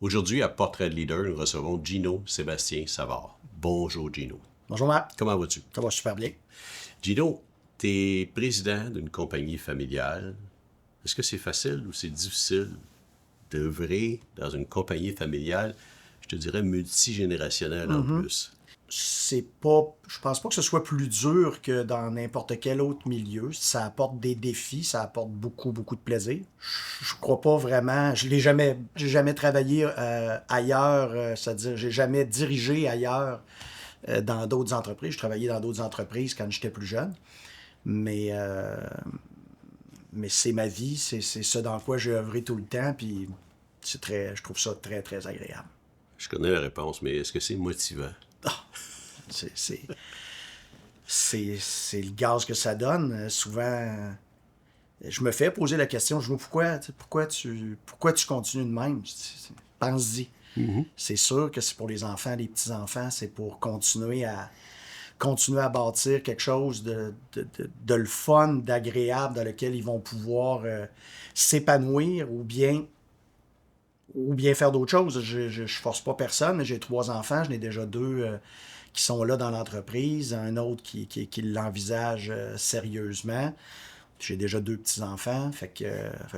Aujourd'hui, à Portrait de Leader, nous recevons Gino Sébastien Savard. Bonjour, Gino. Bonjour, Marc. Comment vas-tu? Ça va super bien. Gino, tu es président d'une compagnie familiale. Est-ce que c'est facile ou c'est difficile d'œuvrer dans une compagnie familiale, je te dirais multigénérationnelle en plus? Je pense pas que ce soit plus dur que dans n'importe quel autre milieu. Ça apporte des défis, ça apporte beaucoup, beaucoup de plaisir. Je crois pas vraiment, j'ai jamais travaillé ailleurs, c'est-à-dire j'ai jamais dirigé ailleurs dans d'autres entreprises. Je travaillais dans d'autres entreprises quand j'étais plus jeune, mais c'est ma vie, c'est ce dans quoi j'ai œuvré tout le temps, puis je trouve ça très, très agréable. Je connais la réponse, mais est-ce que c'est motivant? C'est le gaz que ça donne. Souvent, je me fais poser la question, je me dis pourquoi tu continues de même? Pense-y. C'est sûr que c'est pour les enfants, les petits-enfants, c'est pour continuer à bâtir quelque chose de le fun, d'agréable, dans lequel ils vont pouvoir s'épanouir ou bien faire d'autres choses. Je force pas personne, mais j'ai 3 enfants, j'en ai déjà 2 qui sont là dans l'entreprise, un autre qui l'envisage sérieusement. J'ai déjà 2 petits-enfants, fait que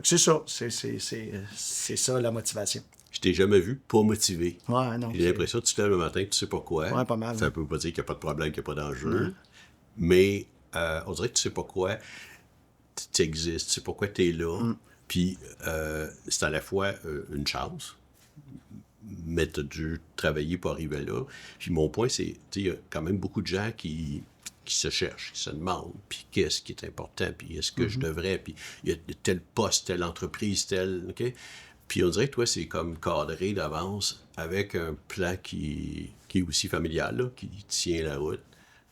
c'est ça, c'est ça la motivation. Je t'ai jamais vu pas motivé. Ouais, non. J'ai l'impression que tu te lèves le matin, tu sais pas quoi. Ouais, pas mal. Ça peut pas dire qu'il n'y a pas de problème, qu'il n'y a pas d'enjeu. Mais on dirait que tu sais pas quoi. Tu existes, tu sais pas quoi tu es là. Puis c'est à la fois une chance, mais tu as dû travailler pour arriver là. Puis mon point, c'est, il y a quand même beaucoup de gens qui se cherchent, qui se demandent, puis qu'est-ce qui est important, puis est-ce que je devrais, puis il y a tel poste, telle entreprise, tel, OK? Puis on dirait que toi, c'est comme cadré d'avance avec un plan qui est aussi familial, là, qui tient la route,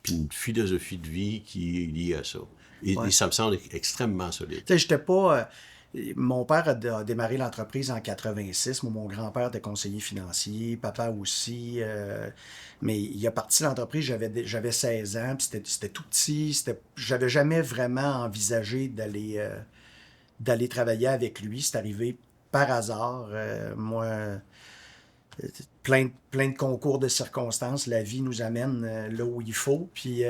puis une philosophie de vie qui est liée à ça. Et ça me semble extrêmement solide. Tu sais, j'étais pas... mon père a démarré l'entreprise en 86. Mon grand-père était conseiller financier, papa aussi. Mais il a parti l'entreprise, j'avais 16 ans, puis c'était tout petit. J'avais jamais vraiment envisagé d'aller travailler avec lui. C'est arrivé par hasard. Plein de concours de circonstances. La vie nous amène là où il faut. Puis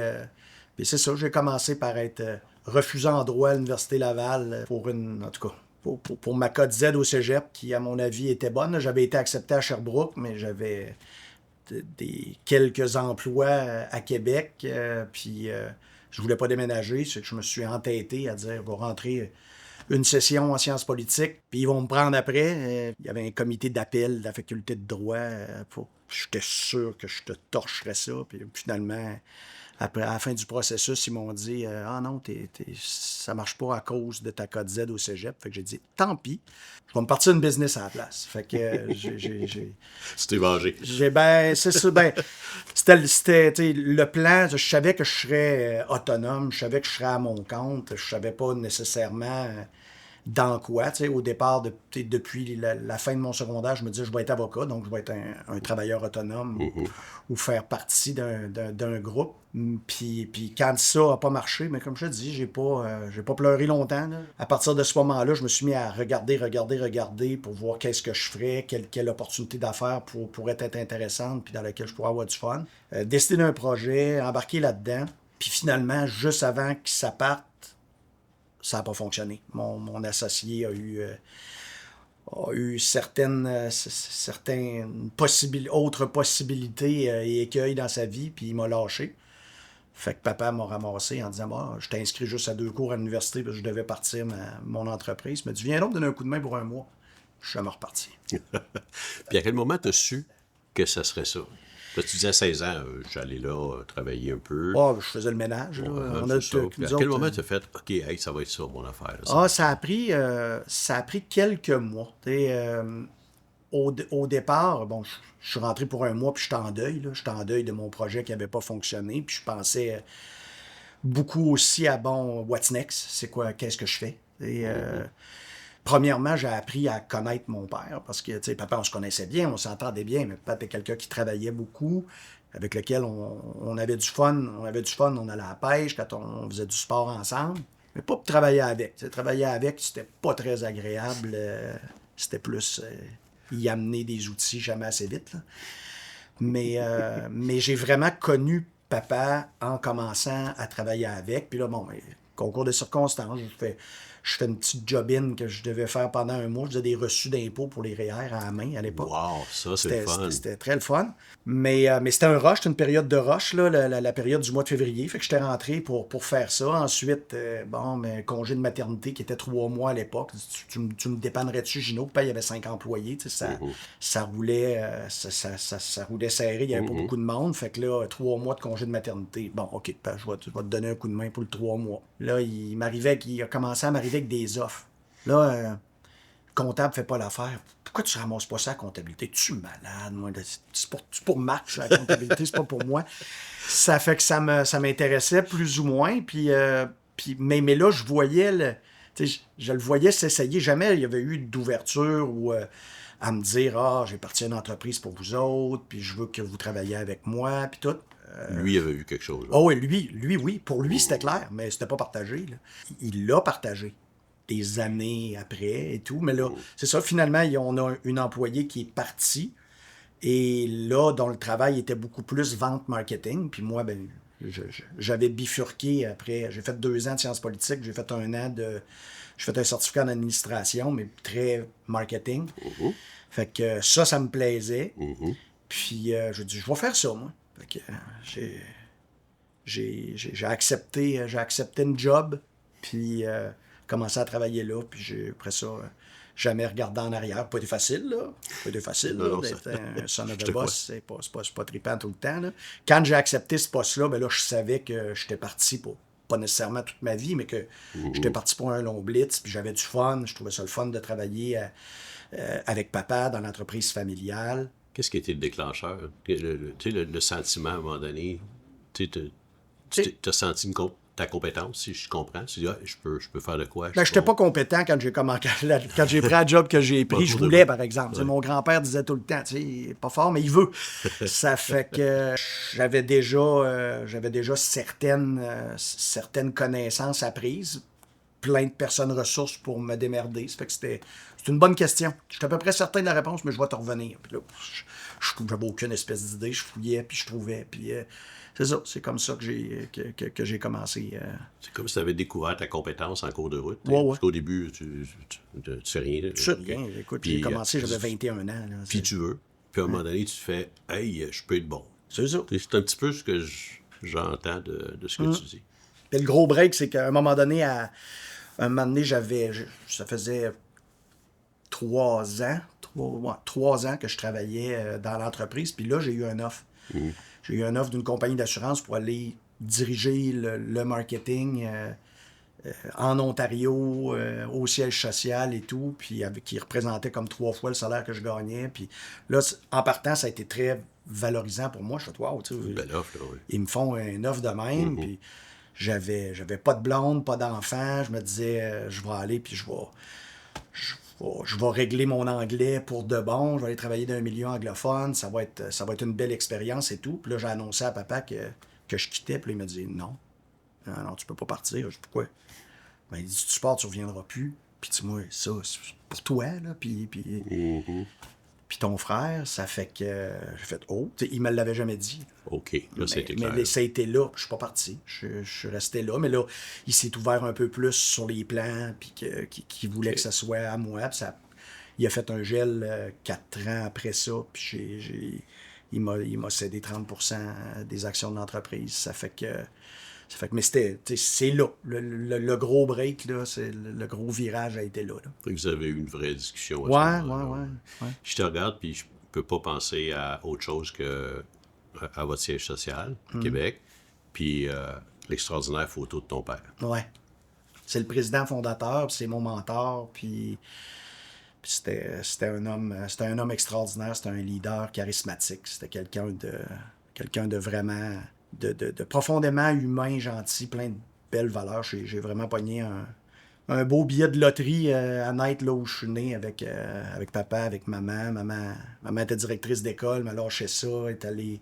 c'est ça, j'ai commencé par être refusé en droit à l'Université Laval pour ma cote Z au cégep, qui, à mon avis, était bonne. J'avais été accepté à Sherbrooke, mais j'avais quelques emplois à Québec. Puis je voulais pas déménager. C'est que je me suis entêté à dire, je vais rentrer une session en sciences politiques, puis ils vont me prendre après. Il y avait un comité d'appel de la faculté de droit. J'étais sûr que je te torcherais ça. Puis finalement, après, à la fin du processus, ils m'ont dit « Ah non, ça marche pas à cause de ta cote Z au cégep. » Fait que j'ai dit « Tant pis, je vais me partir une business à la place. » Fait que Tu t'es vengé. C'est ça. C'était le plan. Je savais que je serais autonome. Je savais que je serais à mon compte. Je savais pas nécessairement dans quoi. Au départ, depuis la fin de mon secondaire, je me disais je vais être avocat, donc je vais être un travailleur autonome ou faire partie d'un groupe. Puis quand ça n'a pas marché, mais comme je te dis, j'ai pas pleuré longtemps. Là. À partir de ce moment-là, je me suis mis à regarder pour voir qu'est-ce que je ferais, quelle opportunité d'affaires pourrait être intéressante, puis dans laquelle je pourrais avoir du fun. Décider d'un projet, embarquer là-dedans. Puis finalement, juste avant que ça parte, ça n'a pas fonctionné. Mon associé a eu certaines autres possibilités et écueils dans sa vie, puis il m'a lâché. Fait que papa m'a ramassé en disant je t'ai inscrit juste à 2 cours à l'université parce que je devais partir mon entreprise. Il m'a dit viens donc donner un coup de main pour un mois. Je suis jamais reparti. Puis à quel moment tu as su que ça serait ça? Là, tu disais à 16 ans, j'allais là travailler un peu. Je faisais le ménage. Là. À quel moment tu as fait, OK, hey, ça va être ça, mon affaire? Là, ça a pris quelques mois. Au départ, je suis rentré pour un mois, puis j'étais en deuil. Là. J'étais en deuil de mon projet qui n'avait pas fonctionné. Puis je pensais beaucoup aussi à, what's next? C'est quoi? Qu'est-ce que je fais? Premièrement, j'ai appris à connaître mon père parce que, tu sais, papa, on se connaissait bien, on s'entendait bien, mais papa était quelqu'un qui travaillait beaucoup, avec lequel on avait du fun. On allait à la pêche quand on faisait du sport ensemble. Mais pas pour travailler avec. Tu sais, travailler avec, c'était pas très agréable. C'était plus y amener des outils jamais assez vite. Là. Mais j'ai vraiment connu papa en commençant à travailler avec. Puis là, bon, concours de circonstances, je fais une petite job-in que je devais faire pendant un mois. Je faisais des reçus d'impôts pour les REER à la main à l'époque. Wow, ça, c'est le fun. C'était très le fun. Mais c'était un rush, c'était une période de rush, là, la période du mois de février. Fait que j'étais rentré pour faire ça. Ensuite, congé de maternité qui était 3 mois à l'époque. Tu me dépannerais-tu, Gino? Puis il y avait 5 employés. Ça roulait ça roulait serré. Il n'y avait pas beaucoup de monde. Fait que là, 3 mois de congé de maternité. Bon, OK, je vais te donner un coup de main pour le 3 mois. Là, il a commencé à m'arriver avec des offres. Là, le comptable fait pas l'affaire. Pourquoi tu ramasses pas ça à la comptabilité? Tu es malade, moi. C'est pour Marc, la comptabilité, c'est pas pour moi. Ça fait que ça m'intéressait plus ou moins. Mais là, je voyais je le voyais s'essayer. Jamais il y avait eu d'ouverture ou à me dire j'ai parti à une entreprise pour vous autres, puis je veux que vous travailliez avec moi, puis tout. Lui avait vu quelque chose. Oh oui, lui, oui. Pour lui, c'était clair, mais c'était pas partagé. Là. Il l'a partagé des années après et tout. Mais là, c'est ça, finalement, on a une employée qui est partie. Et là, dont le travail était beaucoup plus vente-marketing. Puis moi, j'avais bifurqué après. J'ai fait 2 ans de sciences politiques. J'ai fait 1 an j'ai fait un certificat en administration, mais très marketing. Fait que ça me plaisait. Puis je dis, je vais faire ça, moi. Fait que j'ai accepté une job, puis commencé à travailler là, puis après ça, jamais regardé en arrière. Pas été facile, là. Pas été facile, là, d'être un son of a boss. C'est pas trippant tout le temps, là. Quand j'ai accepté ce poste-là, là, je savais que j'étais parti pour, pas nécessairement toute ma vie, mais que j'étais parti pour un long blitz, puis j'avais du fun. Je trouvais ça le fun de travailler avec papa dans l'entreprise familiale. Qu'est-ce qui était le déclencheur? Le sentiment, à un moment donné, tu as senti ta compétence, si je comprends. Tu dis, je peux faire de quoi? Je n'étais pas compétent quand j'ai pris la job que j'ai pris. Je voulais, par exemple. Ouais. Mon grand-père disait tout le temps, pas fort, mais il veut. Ça fait que j'avais déjà certaines connaissances apprises. Plein de personnes ressources pour me démerder. Ça fait que c'est une bonne question. Je suis à peu près certain de la réponse, mais je vais te revenir. Puis là, j'avais aucune espèce d'idée. Je fouillais, puis je trouvais. Puis c'est ça. C'est comme ça que j'ai commencé. C'est comme si tu avais découvert ta compétence en cours de route. Ouais. Parce qu'au début, tu fais rien. Tu sais rien. Écoute, j'ai commencé, j'avais 21 ans. Là, puis tu veux. Puis à un moment donné, tu fais « Hey, je peux être bon ». C'est ça. C'est un petit peu ce que j'entends de ce que tu dis. Puis le gros break, c'est qu'à un moment donné, ça faisait 3 ans que je travaillais dans l'entreprise. Puis là, j'ai eu un offre. J'ai eu un offre d'une compagnie d'assurance pour aller diriger le marketing en Ontario, au siège social et tout, puis qui représentait comme 3 fois le salaire que je gagnais. Puis là, en partant, ça a été très valorisant pour moi. Je fais, wow, tu sais, une belle offre, là, oui. Ils me font une offre de même, puis j'avais pas de blonde, pas d'enfant. Je me disais, je vais aller, puis je vais régler mon anglais pour de bon. Je vais aller travailler dans un milieu anglophone. Ça va être une belle expérience et tout. Puis là, j'ai annoncé à papa que je quittais. Puis là, il m'a dit non, tu peux pas partir. Je dis pourquoi? Ben, il dit, si tu pars, tu reviendras plus. Puis dis-moi, ça, c'est pour toi, là. Puis ton frère, ça fait que j'ai fait il me l'avait jamais dit. OK, là, c'était clair. Mais ça a été là, je suis pas parti. Je suis resté là. Mais là, il s'est ouvert un peu plus sur les plans, puis qu'il voulait que ça soit à moi. Puis il a fait un gel 4 ans après ça, puis il m'a cédé 30% des actions de l'entreprise. Ça fait que mais c'est là. Le gros break, là, le gros virage a été là. Vous avez eu une vraie discussion. Ouais. Je te regarde, puis je peux pas penser à autre chose que à votre siège social, Québec, puis l'extraordinaire photo de ton père. Ouais. C'est le président fondateur, puis c'est mon mentor, puis c'était un homme extraordinaire, c'était un leader charismatique, c'était quelqu'un de vraiment... De profondément humain, gentil, plein de belles valeurs. J'ai vraiment pogné un beau billet de loterie à naître là où je suis né avec papa, avec maman. Maman était directrice d'école, m'a lâché ça, est allée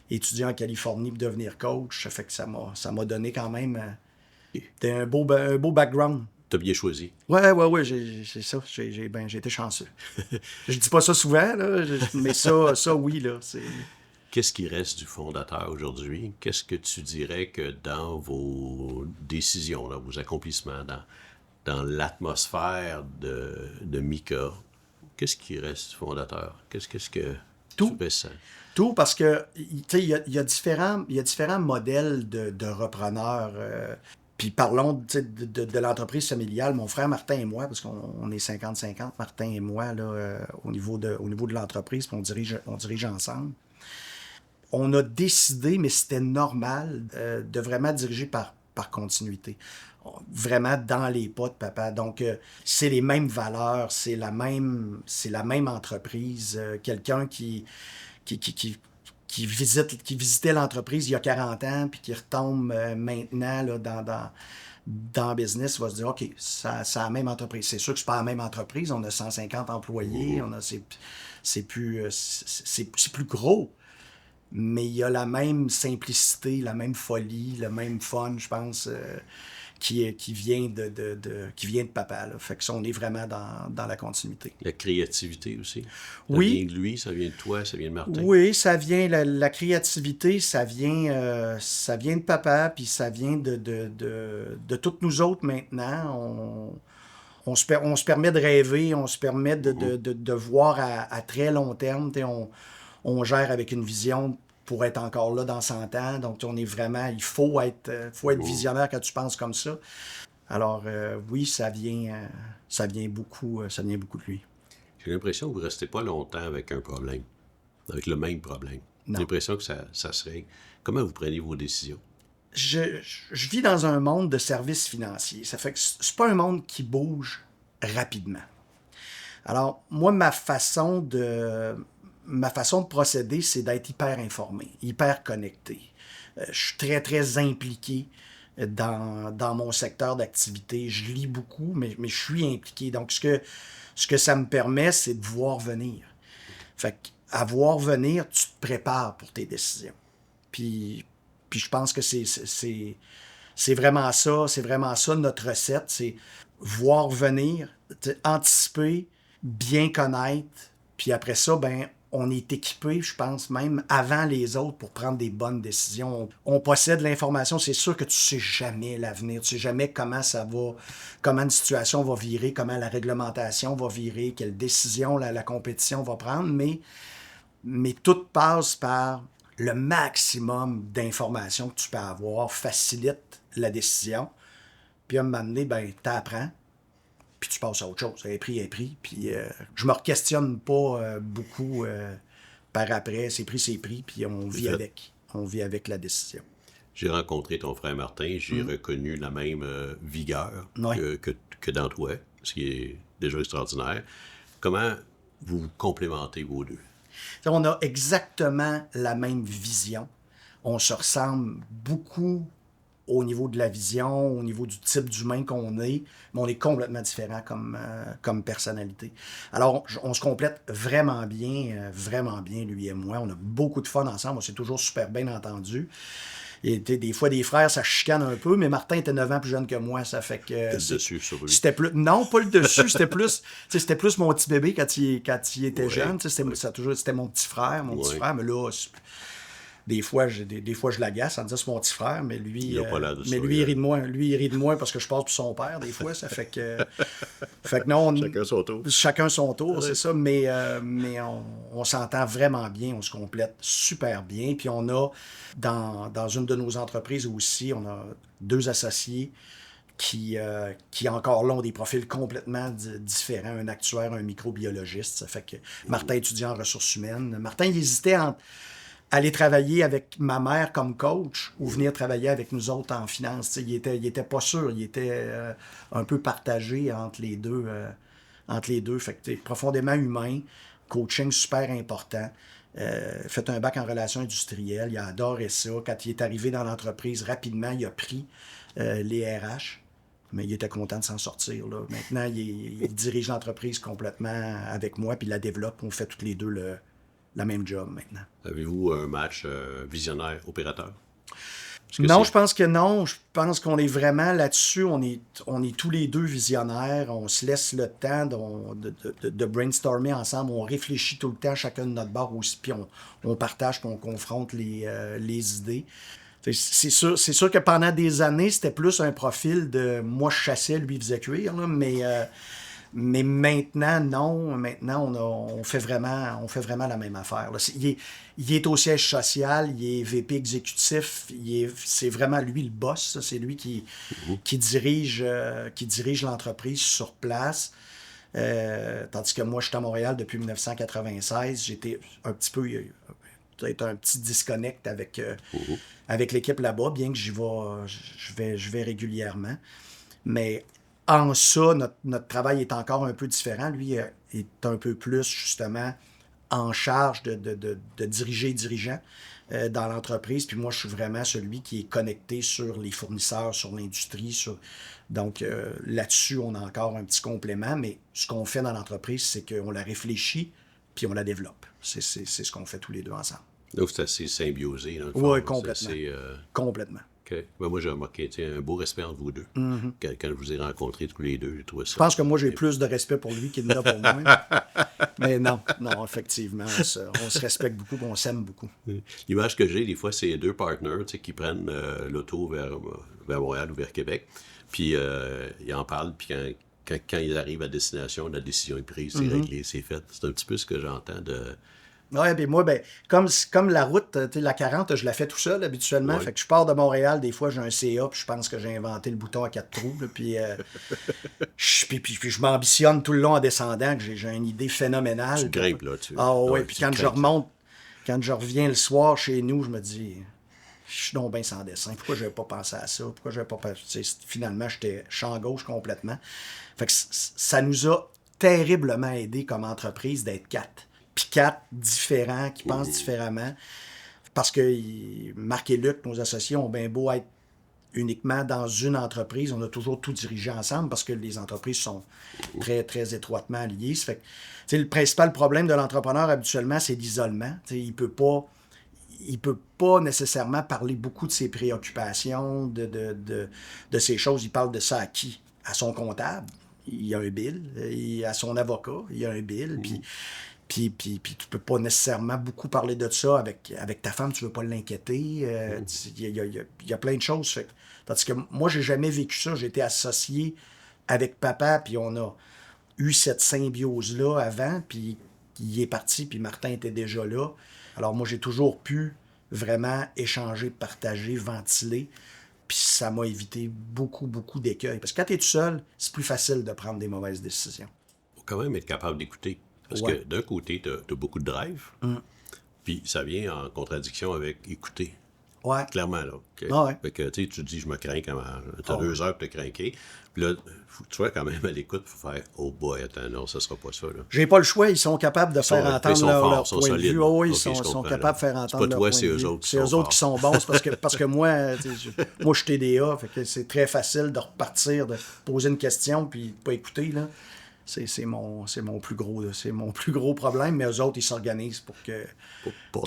étudier en Californie pour devenir coach. Ça fait que ça m'a donné quand même C'était un beau background. T'as bien choisi. Ouais, c'est ça. J'ai été chanceux. Je dis pas ça souvent, là, mais ça, oui, là. Qu'est-ce qui reste du fondateur aujourd'hui? Qu'est-ce que tu dirais que dans vos décisions, dans vos accomplissements, dans l'atmosphère de Mika, qu'est-ce qui reste du fondateur? Qu'est-ce que Tout. tu ressens? Tout parce que, tu sais, il y a différents modèles de repreneurs. Puis parlons de l'entreprise familiale. Mon frère Martin et moi, parce qu'on est 50-50, Martin et moi, là, au niveau de l'entreprise, puis on dirige ensemble. On a décidé, mais c'était normal, de vraiment diriger par continuité. Vraiment dans les pas de papa. Donc, c'est les mêmes valeurs, c'est la même entreprise. Quelqu'un qui visitait l'entreprise il y a 40 ans, puis qui retombe maintenant là, dans le business, va se dire, OK, c'est la même entreprise. C'est sûr que c'est pas la même entreprise, on a 150 employés, c'est plus gros, mais il y a la même simplicité, la même folie, le même fun, je pense, qui vient de papa. Là. Fait que ça, on est vraiment dans la continuité. La créativité aussi. Oui. Ça vient de lui, ça vient de toi, ça vient de Martin. Oui, ça vient, la créativité, ça vient de papa, puis ça vient de toutes nous autres maintenant. On se permet de rêver, on se permet de voir à très long terme. On gère avec une vision pour être encore là dans 100 ans. Donc, on est vraiment... Il faut être visionnaire quand tu penses comme ça. Alors, oui, ça vient beaucoup de lui. J'ai l'impression que vous ne restez pas longtemps avec un problème, avec le même problème. J'ai l'impression que ça se règle. Comment vous prenez vos décisions? Je vis dans un monde de services financiers. Ça fait que c'est pas un monde qui bouge rapidement. Alors, moi, ma façon de procéder, c'est d'être hyper informé, hyper connecté. Je suis très, très impliqué dans mon secteur d'activité. Je lis beaucoup, mais je suis impliqué. Donc, ce que ça me permet, c'est de voir venir. Fait qu'à voir venir, tu te prépares pour tes décisions. Puis je pense que c'est vraiment ça notre recette, c'est voir venir, anticiper, bien connaître, puis après ça, ben on est équipé, je pense, même avant les autres pour prendre des bonnes décisions. On possède l'information. C'est sûr que tu sais jamais l'avenir. Tu sais jamais comment ça va, comment une situation va virer, comment la réglementation va virer, quelle décision la compétition va prendre, mais tout passe par le maximum d'informations que tu peux avoir, facilite la décision. Puis à un moment donné, ben, t'apprends. Puis tu passes à autre chose. Elle est pris. Puis je me questionne pas beaucoup par après. C'est pris, puis on vit avec. On vit avec la décision. J'ai rencontré ton frère Martin, j'ai reconnu la même vigueur que dans toi, ce qui est déjà extraordinaire. Comment vous complémentez vos deux? On a exactement la même vision. On se ressemble beaucoup au niveau de la vision, au niveau du type d'humain qu'on est, mais on est complètement différents comme personnalité. Alors, on se complète vraiment bien, lui et moi. On a beaucoup de fun ensemble, on s'est toujours super bien entendu. Et des fois, des frères, ça chicane un peu, mais Martin était 9 ans plus jeune que moi, ça fait que... Le dessus sur lui. C'était plus... Non, pas le dessus, c'était plus mon petit bébé quand il était jeune. C'était mon petit frère, mais là... Des fois, je l'agace en disant c'est mon petit frère, mais lui, il rit de moi. Lui, il rit de moi parce que je passe pour son père, des fois. Ça fait que non, chacun son tour. Chacun son tour, c'est ça. Mais on s'entend vraiment bien, on se complète super bien. Puis on a, dans une de nos entreprises aussi, on a 2 associés qui encore là ont des profils complètement différents. Un actuaire, un microbiologiste. Ça fait que Martin étudie en ressources humaines. Martin, il hésitait entre aller travailler avec ma mère comme coach ou venir travailler avec nous autres en finance. Il était pas sûr. Il était un peu partagé entre les deux. Fait que profondément humain, coaching super important. Fait un bac en relations industrielles. Il a adoré ça. Quand il est arrivé dans l'entreprise, rapidement, il a pris les RH. Mais il était content de s'en sortir. Là. Maintenant, il dirige l'entreprise complètement avec moi puis il la développe. On fait toutes les deux la même job maintenant. Avez-vous un match visionnaire-opérateur? Non, je pense que non. Je pense qu'on est vraiment là-dessus. On est tous les deux visionnaires. On se laisse le temps de brainstormer ensemble. On réfléchit tout le temps, chacun de notre bord aussi, puis on partage, puis on confronte les idées. C'est sûr que pendant des années, c'était plus un profil de moi je chassais, lui il faisait cuire, là, mais maintenant, non. Maintenant, on fait vraiment la même affaire. Là. Il est au siège social, il est VP exécutif, c'est vraiment lui le boss. Ça. C'est lui qui dirige l'entreprise sur place. Tandis que moi, je suis à Montréal depuis 1996. J'étais un petit peu... peut-être un petit disconnect avec l'équipe là-bas, bien que je vais régulièrement. Mais en ça, notre travail est encore un peu différent. Lui est un peu plus, justement, en charge de diriger les dirigeants dans l'entreprise. Puis moi, je suis vraiment celui qui est connecté sur les fournisseurs, sur l'industrie. Donc, là-dessus, on a encore un petit complément. Mais ce qu'on fait dans l'entreprise, c'est qu'on la réfléchit puis on la développe. C'est ce qu'on fait tous les deux ensemble. Donc, c'est assez symbiosé, dans le fond. Oui, complètement. Complètement. Okay. Ben, moi, j'ai remarqué un beau respect entre vous deux. Quand je vous ai rencontrés tous les deux, j'ai trouvé ça. Je pense que moi, j'ai plus de respect pour lui qu'il en a pour moi. Mais non, effectivement, on se respecte beaucoup, on s'aime beaucoup. L'image que j'ai, des fois, c'est deux partners qui prennent l'auto vers Montréal ou vers Québec, puis ils en parlent, puis quand ils arrivent à destination, la décision est prise, c'est réglé, c'est fait. C'est un petit peu ce que j'entends de... Oui, puis moi, comme la route, la 40, je la fais tout seul habituellement. Ouais. Fait que je pars de Montréal, des fois j'ai un CA, puis je pense que j'ai inventé le bouton à 4 trous. Là, puis je m'ambitionne tout le long en descendant, que j'ai une idée phénoménale. Tu grimpes, là. Puis quand je remonte, quand je reviens le soir chez nous, je me dis, je suis donc bien sans dessin. Pourquoi je n'avais pas pensé à ça? Pourquoi je n'avais pas pensé... Finalement, j'étais champ gauche complètement. Fait que ça nous a terriblement aidé comme entreprise d'être 4. Puis 4 différents, qui pensent différemment. Parce que Marc et Luc, nos associés, ont bien beau être uniquement dans une entreprise, on a toujours tout dirigé ensemble parce que les entreprises sont très, très étroitement liées. Ça fait que, le principal problème de l'entrepreneur, habituellement, c'est l'isolement. Il peut pas nécessairement parler beaucoup de ses préoccupations, de ces choses. Il parle de ça à qui? À son comptable. Il y a un bill. À son avocat. Il y a un bill. Puis tu peux pas nécessairement beaucoup parler de ça avec ta femme, tu veux pas l'inquiéter. Il y a plein de choses. Tandis que moi, j'ai jamais vécu ça. J'ai été associé avec papa, puis on a eu cette symbiose-là avant, puis il est parti, puis Martin était déjà là. Alors moi, j'ai toujours pu vraiment échanger, partager, ventiler, puis ça m'a évité beaucoup, beaucoup d'écueils. Parce que quand tu es tout seul, c'est plus facile de prendre des mauvaises décisions. Il faut quand même être capable d'écouter. Parce que d'un côté, tu as beaucoup de drive, puis ça vient en contradiction avec écouter. Ouais. Clairement, là. Okay? Fait que tu te dis, je me crains quand tu as 2 heures pour te craquer. Puis là, tu vois quand même à l'écoute pour faire, oh boy, attends, non, ça sera pas ça. Là. J'ai pas le choix, ils sont capables de faire entendre leur point de vue. Oh, ils sont sont capables de faire entendre leur point de vue. C'est eux autres. C'est eux autres qui sont bons. parce que moi, je suis TDA, fait que c'est très facile de repartir, de poser une question, puis de pas écouter, là. C'est mon plus gros problème, mais eux autres, ils s'organisent pour que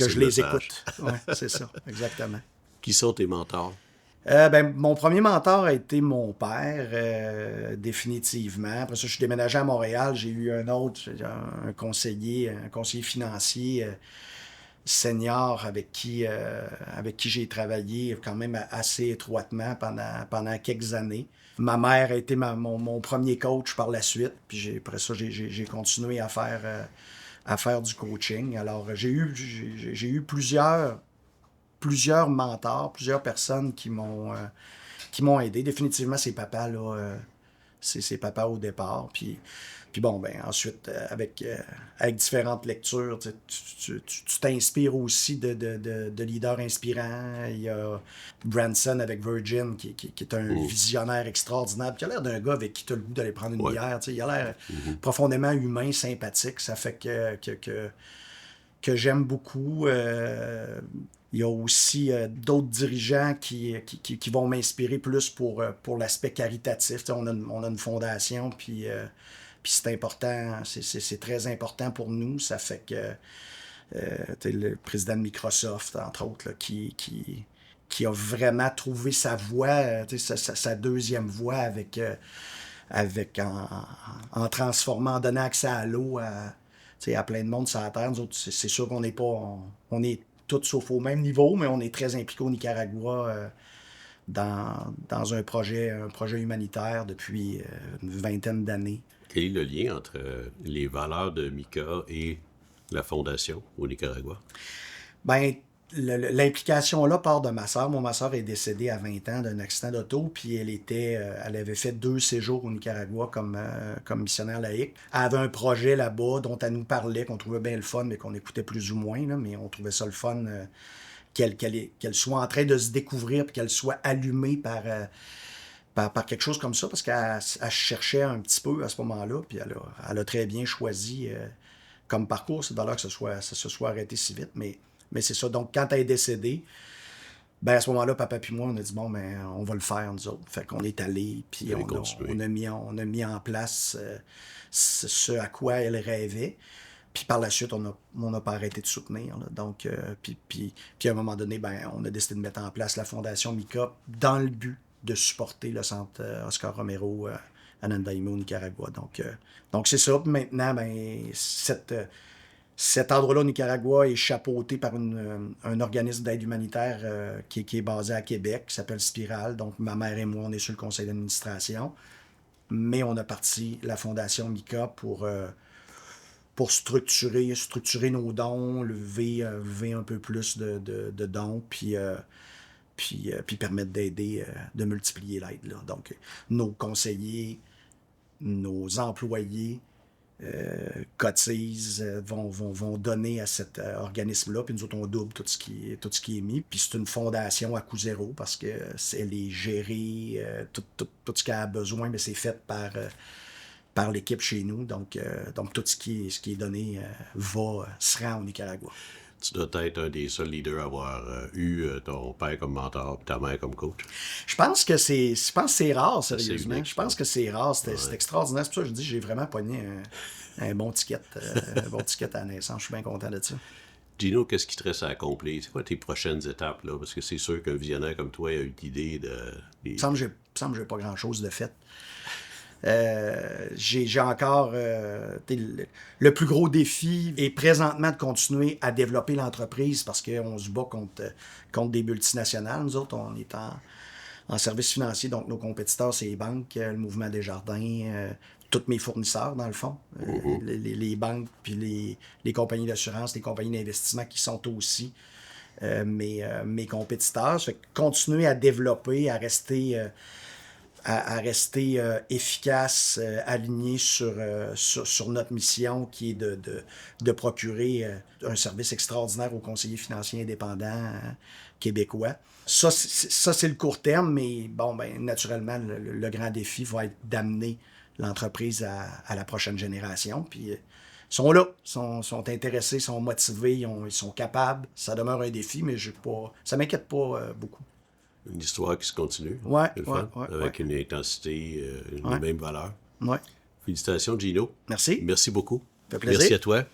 je les écoute. Oui, c'est ça, exactement. Qui sont tes mentors? Mon premier mentor a été mon père, définitivement. Après ça, je suis déménagé à Montréal. J'ai eu un autre, un conseiller financier senior avec qui j'ai travaillé quand même assez étroitement pendant quelques années. Ma mère a été mon premier coach par la suite. Puis après ça, j'ai continué à faire du coaching. Alors, j'ai eu plusieurs mentors, plusieurs personnes qui m'ont aidé. Définitivement, c'est papa, là. C'est papa au départ. Puis bon, ensuite, avec différentes lectures, tu t'inspires aussi de leaders inspirants. Il y a Branson avec Virgin, qui est un visionnaire extraordinaire, qui a l'air d'un gars avec qui tu as le goût d'aller prendre une bière. Il a l'air profondément humain, sympathique. Ça fait que j'aime beaucoup. Il y a aussi d'autres dirigeants qui vont m'inspirer plus pour l'aspect caritatif. On a une fondation, puis c'est important, c'est très important pour nous. Ça fait que le président de Microsoft, entre autres, là, qui qui a vraiment trouvé sa voie, sa deuxième voie en transformant, en donnant accès à l'eau à plein de monde sur la Terre. Nous autres, c'est sûr qu'on n'est pas... On est tous sauf au même niveau, mais on est très impliqués au Nicaragua dans un projet humanitaire depuis une vingtaine d'années. Quel est le lien entre les valeurs de MICA et la fondation au Nicaragua? Ben, l'implication là part de ma sœur. Ma sœur est décédée à 20 ans d'un accident d'auto, puis elle avait fait 2 séjours au Nicaragua comme missionnaire laïque. Elle avait un projet là-bas dont elle nous parlait, qu'on trouvait bien le fun, mais qu'on écoutait plus ou moins, là, mais on trouvait ça le fun qu'elle soit en train de se découvrir, puis qu'elle soit allumée par quelque chose comme ça, parce qu'elle cherchait un petit peu à ce moment-là, puis elle a très bien choisi comme parcours. C'est d'ailleurs que ça se soit arrêté si vite, mais c'est ça. Donc, quand elle est décédée, ben à ce moment-là, papa puis moi, on a dit, bon, ben on va le faire, nous autres. Fait qu'on est allés, puis on a mis en place ce à quoi elle rêvait. Puis par la suite, on n'a pas arrêté de soutenir. Là. Donc, puis à un moment donné, ben on a décidé de mettre en place la Fondation MICA dans le but de supporter le centre Oscar Romero à Nandaime, au Nicaragua. Donc c'est ça. Puis maintenant, ben cet endroit-là au Nicaragua est chapeauté par un organisme d'aide humanitaire qui est basé à Québec, qui s'appelle Spiral. Donc, ma mère et moi, on est sur le conseil d'administration. Mais on a parti la Fondation MICA pour structurer nos dons, lever un peu plus de dons, puis permettre d'aider, de multiplier l'aide. Là. Donc, nos conseillers, nos employés, cotisent, vont donner à cet organisme-là, puis nous autres, on double tout ce qui est mis. Puis c'est une fondation à coût zéro, parce que elle est gérée, tout ce qu'elle a besoin, mais c'est fait par l'équipe chez nous. Donc tout ce qui est donné se rend au Nicaragua. Tu dois être un des seuls leaders à avoir eu ton père comme mentor et ta mère comme coach. Je pense que c'est rare, sérieusement. Unique, je pense que c'est rare. C'est extraordinaire. C'est pour ça que je dis j'ai vraiment pogné un bon ticket à la naissance. Je suis bien content de ça. Gino, qu'est-ce qui te reste à accomplir? C'est quoi tes prochaines étapes, là? Parce que c'est sûr qu'un visionnaire comme toi a eu l'idée de... Il me semble que j'ai pas grand-chose de fait. J'ai encore le plus gros défi est présentement de continuer à développer l'entreprise, parce qu'on se bat contre des multinationales. Nous autres, on est en services financiers, donc nos compétiteurs, c'est les banques, le Mouvement Desjardins, tous mes fournisseurs, dans le fond, les banques, puis les compagnies d'assurance, les compagnies d'investissement qui sont aussi mes compétiteurs. Ça fait que continuer à développer, à rester efficace, aligné sur notre mission, qui est de procurer un service extraordinaire aux conseillers financiers indépendants québécois. Ça, c'est le court terme, mais bon, ben naturellement, le grand défi va être d'amener l'entreprise à la prochaine génération. Puis ils sont là, sont intéressés, sont motivés, ils sont capables. Ça demeure un défi, mais ça m'inquiète pas beaucoup. Une histoire qui se continue. Ouais, avec une intensité, une même valeur. Ouais. Félicitations, Gino. Merci. Merci beaucoup. Ça fait plaisir. Merci à toi.